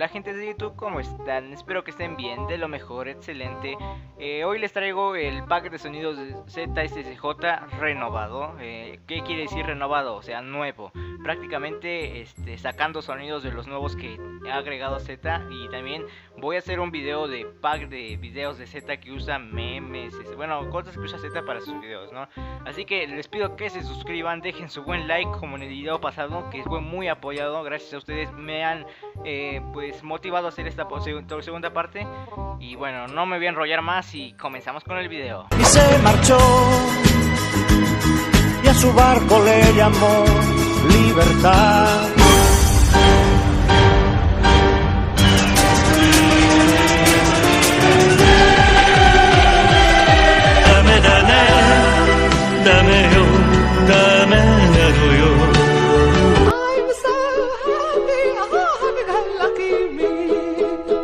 Hola gente de YouTube, ¿cómo están? Espero que estén bien, de lo mejor, excelente. Hoy les traigo el pack de sonidos de ZSCJ renovado. ¿Qué quiere decir renovado? O sea, nuevo. Prácticamente sacando sonidos de los nuevos que ha agregado Z. Y también voy a hacer un video de pack de videos de Z que usa memes, bueno, cosas que usa Z para sus videos, ¿no? Así que les pido que se suscriban, dejen su buen like como en el video pasado, que fue muy apoyado. Gracias a ustedes me han pues motivado a hacer esta segunda parte. Y bueno, no me voy a enrollar más y comenzamos con el video. Y se marchó y a su barco le llamó Libertad. Dame, dame, dame yo, dame yo. I'm so happy, oh, lucky me.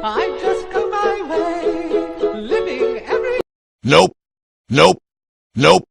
I just go my way, living every... Nope. Nope. Nope.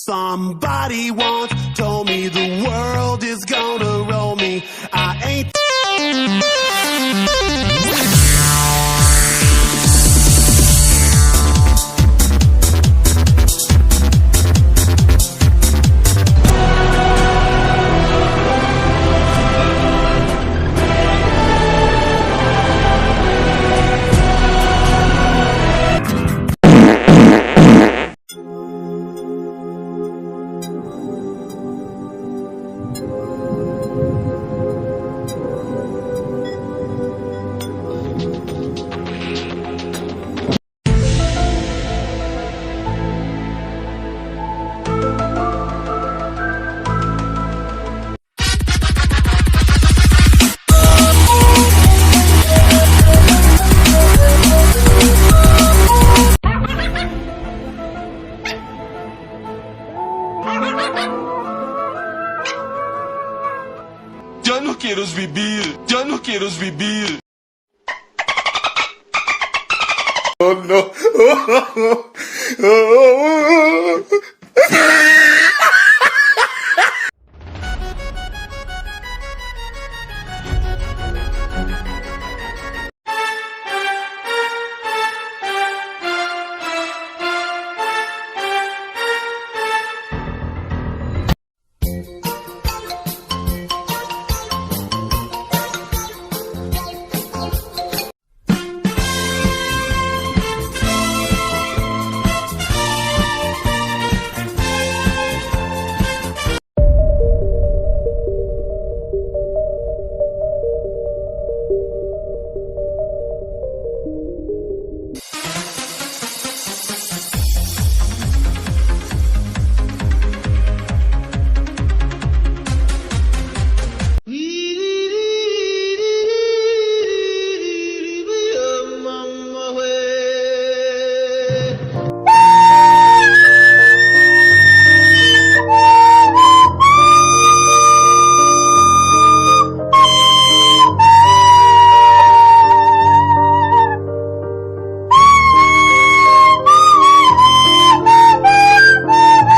Somebody once told me the world is gonna roll me. I ain't. Ya no quiero vivir. Ya no quiero vivir. Oh no.